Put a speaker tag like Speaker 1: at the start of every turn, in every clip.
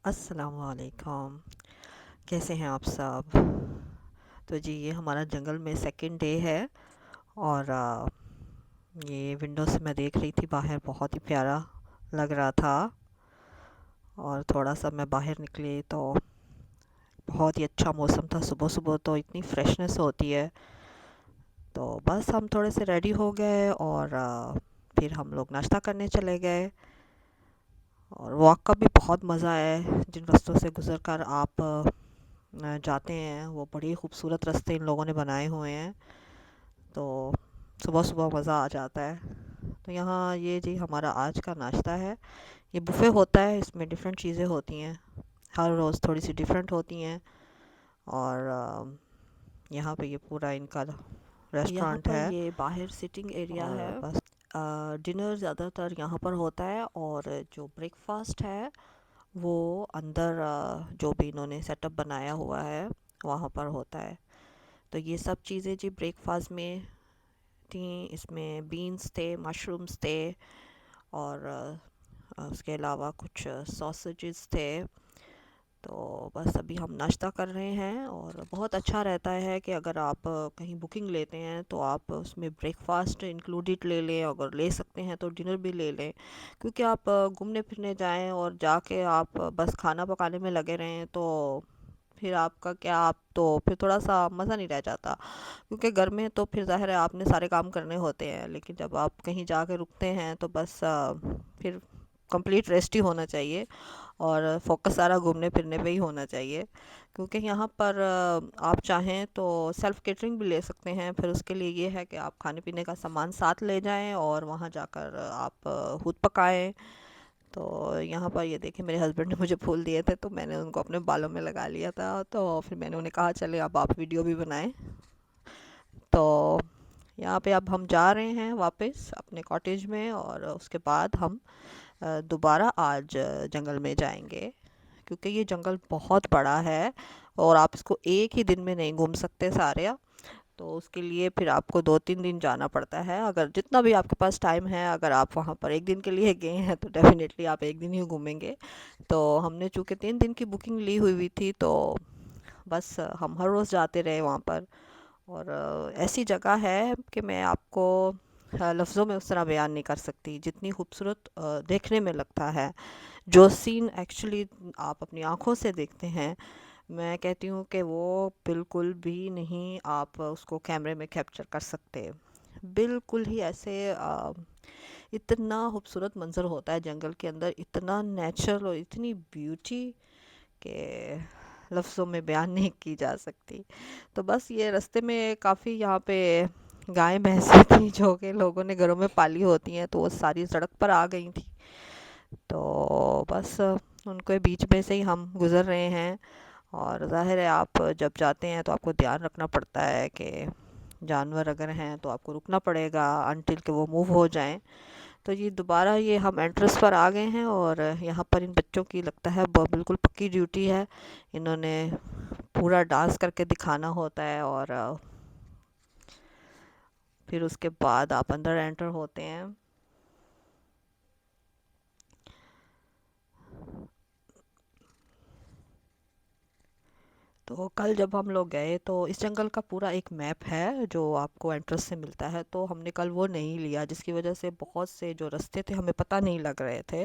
Speaker 1: अस्सलामुअलैकुम। कैसे हैं आप सब? तो जी ये हमारा जंगल में सेकंड डे है। और ये विंडो से मैं देख रही थी बाहर, बहुत ही प्यारा लग रहा था। और थोड़ा सा मैं बाहर निकली तो बहुत ही अच्छा मौसम था। सुबह सुबह तो इतनी फ्रेशनेस होती है। तो बस हम थोड़े से रेडी हो गए और फिर हम लोग नाश्ता करने चले गए। और वॉक का भी बहुत मज़ा है। जिन रास्तों से गुज़र कर आप जाते हैं वो बड़ी खूबसूरत रास्ते इन लोगों ने बनाए हुए हैं। तो सुबह सुबह मज़ा आ जाता है। तो यहाँ ये जी हमारा आज का नाश्ता है। ये बुफ़े होता है, इसमें डिफरेंट चीज़ें होती हैं, हर रोज़ थोड़ी सी डिफरेंट होती हैं। और यहाँ पे ये पूरा इनका
Speaker 2: यहाँ
Speaker 1: रेस्टोरेंट
Speaker 2: पर
Speaker 1: है।
Speaker 2: ये बाहर सिटिंग एरिया है।
Speaker 1: और बस
Speaker 2: डिनर ज़्यादातर यहाँ पर होता है और जो ब्रेकफास्ट है वो अंदर जो भी इन्होंने सेटअप बनाया हुआ है वहाँ पर होता है। तो ये सब चीज़ें जी ब्रेकफास्ट में थी। इसमें बीन्स थे, मशरूम्स थे और उसके अलावा कुछ सॉसेजेस थे। तो बस अभी हम नाश्ता कर रहे हैं। और बहुत अच्छा रहता है कि अगर आप कहीं बुकिंग लेते हैं तो आप उसमें ब्रेकफास्ट इंक्लूडेड ले लें, अगर ले सकते हैं तो डिनर भी ले लें। क्योंकि आप घूमने फिरने जाएं और जाके आप बस खाना पकाने में लगे रहें तो फिर आपका क्या, आप तो फिर थोड़ा सा मज़ा नहीं रह जाता। क्योंकि घर में तो फिर ज़ाहिर है आपने सारे काम करने होते हैं, लेकिन जब आप कहीं जाके रुकते हैं तो बस फिर कंप्लीट रेस्ट ही होना चाहिए और फोकस सारा घूमने फिरने पे ही होना चाहिए। क्योंकि यहाँ पर आप चाहें तो सेल्फ केटरिंग भी ले सकते हैं। फिर उसके लिए ये है कि आप खाने पीने का सामान साथ ले जाएं और वहाँ जाकर आप खुद पकाएं। तो यहाँ पर ये देखिए, मेरे हस्बैंड ने मुझे फूल दिए थे तो मैंने उनको अपने बालों में लगा लिया था। तो फिर मैंने उन्हें कहा चले अब आप वीडियो भी बनाएं। तो यहाँ पे अब हम जा रहे हैं वापस अपने कॉटेज में और उसके बाद हम दोबारा आज जंगल में जाएंगे। क्योंकि ये जंगल बहुत बड़ा है और आप इसको एक ही दिन में नहीं घूम सकते सारे। तो उसके लिए फिर आपको 2-3 दिन जाना पड़ता है। अगर जितना भी आपके पास टाइम है, अगर आप वहाँ पर एक दिन के लिए गए हैं तो डेफिनेटली आप एक दिन ही घूमेंगे। तो हमने चूँकि 3 दिन की बुकिंग ली हुई थी तो बस हम हर रोज़ जाते रहे वहाँ पर। और ऐसी जगह है कि मैं आपको लफ्ज़ों में उस तरह बयान नहीं कर सकती, जितनी खूबसूरत देखने में लगता है। जो सीन एक्चुअली आप अपनी आँखों से देखते हैं, मैं कहती हूँ कि वो बिल्कुल भी नहीं आप उसको कैमरे में कैप्चर कर सकते। बिल्कुल ही ऐसे इतना खूबसूरत मंज़र होता है जंगल के अंदर, इतना नेचुरल और इतनी ब्यूटी के लफ्ज़ों में बयान नहीं की जा सकती। तो बस ये रास्ते में काफ़ी यहाँ पे गाय भैंसें थी जो कि लोगों ने घरों में पाली होती हैं, तो वो सारी सड़क पर आ गई थी। तो बस उनके बीच में से ही हम गुज़र रहे हैं। और ज़ाहिर है आप जब जाते हैं तो आपको ध्यान रखना पड़ता है कि जानवर अगर हैं तो आपको रुकना पड़ेगा अनटिल के वो मूव हो जाएं। तो ये दोबारा ये हम एंट्रेंस पर आ गए हैं और यहाँ पर इन बच्चों की लगता है बिल्कुल पक्की ड्यूटी है। इन्होंने पूरा डांस करके दिखाना होता है और फिर उसके बाद आप अंदर एंटर होते हैं। तो कल जब हम लोग गए तो इस जंगल का पूरा एक मैप है जो आपको एंट्रेंस से मिलता है, तो हमने कल वो नहीं लिया, जिसकी वजह से बहुत से जो रास्ते थे हमें पता नहीं लग रहे थे।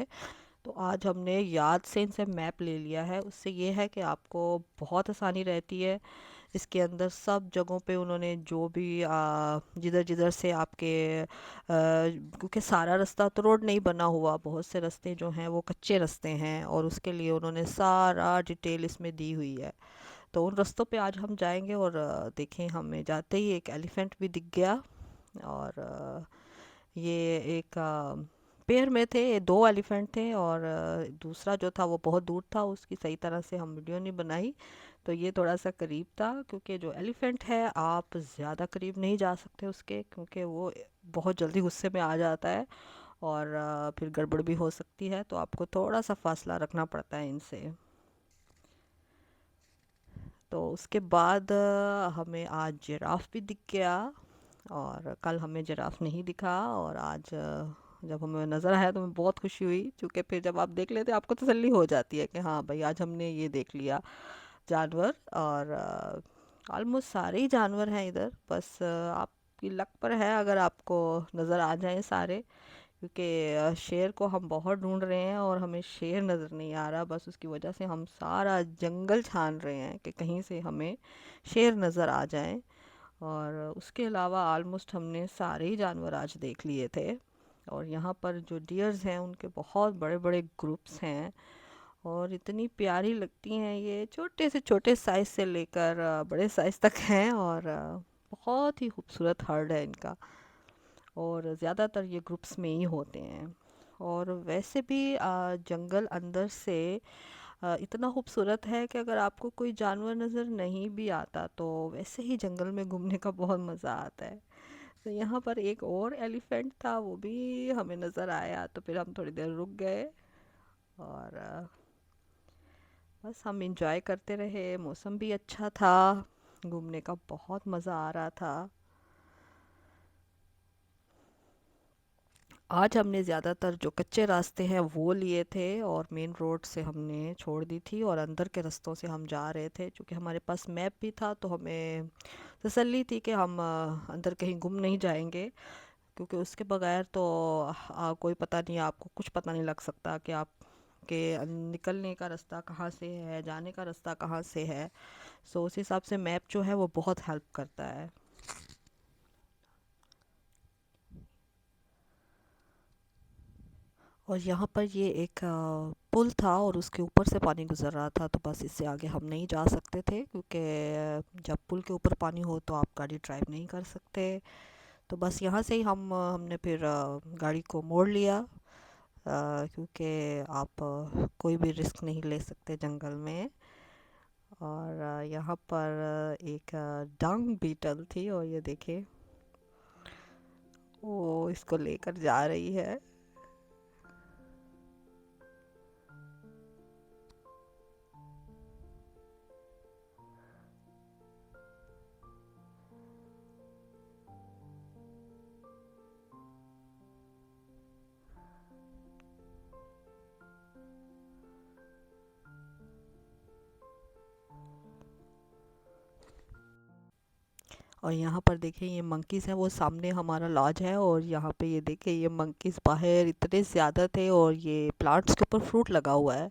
Speaker 2: तो आज हमने याद से इनसे मैप ले लिया है। उससे ये है कि आपको बहुत आसानी रहती है। इसके अंदर सब जगहों पे उन्होंने जो भी जिधर जिधर से आपके क्योंकि सारा रास्ता तो रोड नहीं बना हुआ, बहुत से रास्ते जो हैं वो कच्चे रास्ते हैं और उसके लिए उन्होंने सारा डिटेल इसमें दी हुई है। तो उन रास्तों पे आज हम जाएंगे और देखें, हमें जाते ही एक एलिफेंट भी दिख गया। और ये एक पेड़ में थे, ये दो एलिफेंट थे और दूसरा जो था वो बहुत दूर था, उसकी सही तरह से हम वीडियो नहीं बनाई। तो ये थोड़ा सा करीब था, क्योंकि जो एलिफेंट है आप ज़्यादा करीब नहीं जा सकते उसके, क्योंकि वो बहुत जल्दी गुस्से में आ जाता है और फिर गड़बड़ भी हो सकती है। तो आपको थोड़ा सा फासला रखना पड़ता है इनसे। तो उसके बाद हमें आज जिराफ भी दिख गया। और कल हमें जिराफ नहीं दिखा और आज
Speaker 1: जब हमें नज़र आया तो हमें बहुत खुशी हुई, क्योंकि फिर जब आप देख लेते आपको तसल्ली हो जाती है कि हाँ भाई आज हमने ये देख लिया जानवर। और ऑलमोस्ट सारे ही जानवर हैं इधर, बस आपकी लक पर है अगर आपको नज़र आ जाएं सारे, क्योंकि शेर को हम बहुत ढूंढ रहे हैं और हमें शेर नज़र नहीं आ रहा। बस उसकी वजह से हम सारा जंगल छान रहे हैं कि कहीं से हमें शेर नज़र आ जाए। और उसके अलावा ऑलमोस्ट हमने सारे ही जानवर आज देख लिए थे। और यहाँ पर जो डियर्स हैं उनके बहुत बड़े बड़े ग्रुप्स हैं, और इतनी प्यारी लगती हैं। ये छोटे से छोटे साइज़ से लेकर बड़े साइज़ तक हैं, और बहुत ही खूबसूरत हर्ड है इनका। और ज़्यादातर ये ग्रुप्स में ही होते हैं। और वैसे भी जंगल अंदर से इतना खूबसूरत है कि अगर आपको कोई जानवर नज़र नहीं भी आता तो वैसे ही जंगल में घूमने का बहुत मज़ा आता है। तो यहाँ पर एक और एलिफेंट था, वो भी हमें नज़र आया, तो फिर हम थोड़ी देर रुक गए। और बस हम इंजॉय करते रहे, मौसम भी अच्छा था, घूमने का बहुत मज़ा आ रहा था। आज हमने ज़्यादातर जो कच्चे रास्ते हैं वो लिए थे, और मेन रोड से हमने छोड़ दी थी, और अंदर के रास्तों से हम जा रहे थे। क्योंकि हमारे पास मैप भी था तो हमें तसल्ली थी कि हम अंदर कहीं गुम नहीं जाएंगे, क्योंकि उसके बगैर तो कोई पता नहीं, आपको कुछ पता नहीं लग सकता कि आप के निकलने का रास्ता कहाँ से है, जाने का रास्ता कहाँ से है। सो उस हिसाब से मैप जो है वो बहुत हेल्प करता है। और यहाँ पर ये एक पुल था और उसके ऊपर से पानी गुजर रहा था, तो बस इससे आगे हम नहीं जा सकते थे, क्योंकि जब पुल के ऊपर पानी हो तो आप गाड़ी ड्राइव नहीं कर सकते। तो बस यहाँ से ही हमने फिर गाड़ी को मोड़ लिया, क्योंकि आप कोई भी रिस्क नहीं ले सकते जंगल में। और यहाँ पर एक डंग बीटल थी, और ये देखिए वो इसको लेकर जा रही है। और यहाँ पर देखिए ये मंकीज़ हैं, वो सामने हमारा लॉज है, और यहाँ पे ये देखिए ये मंकीज़ बाहर इतने ज़्यादा थे, और ये प्लांट्स के ऊपर फ्रूट लगा हुआ है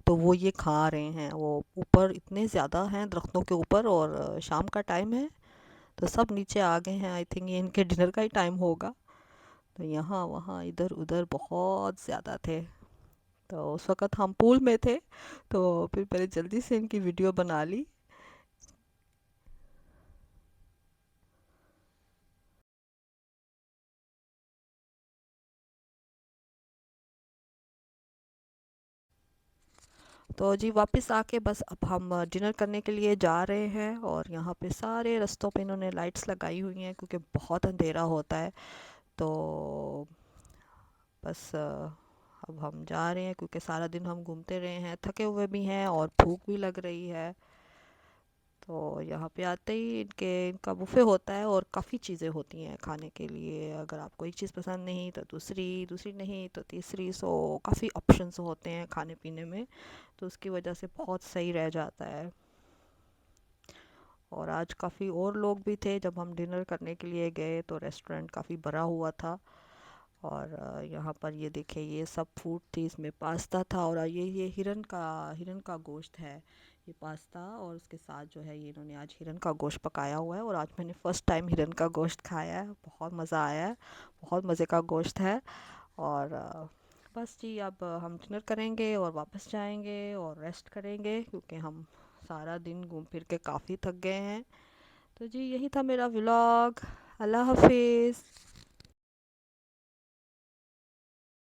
Speaker 1: तो वो ये खा रहे हैं। वो ऊपर इतने ज़्यादा हैं दरख्तों के ऊपर, और शाम का टाइम है तो सब नीचे आ गए हैं। आई थिंक ये इनके डिनर का ही टाइम होगा। तो यहाँ वहाँ इधर उधर बहुत ज़्यादा थे। तो उस वक़्त हम पूल में थे, तो फिर पहले जल्दी से इनकी वीडियो बना ली। तो जी वापस आके बस अब हम डिनर करने के लिए जा रहे हैं, और यहाँ पे सारे रास्तों पे इन्होंने लाइट्स लगाई हुई हैं क्योंकि बहुत अंधेरा होता है। तो बस अब हम जा रहे हैं, क्योंकि सारा दिन हम घूमते रहे हैं, थके हुए भी हैं और भूख भी लग रही है। तो यहाँ पे आते ही इनका बुफे होता है, और काफ़ी चीज़ें होती हैं खाने के लिए। अगर आपको एक चीज़ पसंद नहीं तो दूसरी, दूसरी नहीं तो तीसरी। सो काफ़ी ऑप्शंस होते हैं खाने पीने में, तो उसकी वजह से बहुत सही रह जाता है। और आज काफ़ी और लोग भी थे, जब हम डिनर करने के लिए गए तो रेस्टोरेंट काफ़ी भरा हुआ था। और यहाँ पर ये देखे ये सब फूड थी, इसमें पास्ता था, और ये हिरन का गोश्त है ये पास्ता। और उसके साथ जो है ये इन्होंने आज हिरन का गोश्त पकाया हुआ है, और आज मैंने फ़र्स्ट टाइम हिरन का गोश्त खाया है, बहुत मज़ा आया है। बहुत मज़े का गोश्त है। और बस जी अब हम डिनर करेंगे और वापस जाएंगे और रेस्ट करेंगे, क्योंकि हम सारा दिन घूम फिर के काफ़ी थक गए हैं। तो जी यही था मेरा व्लॉग। अल्लाह हाफिज़।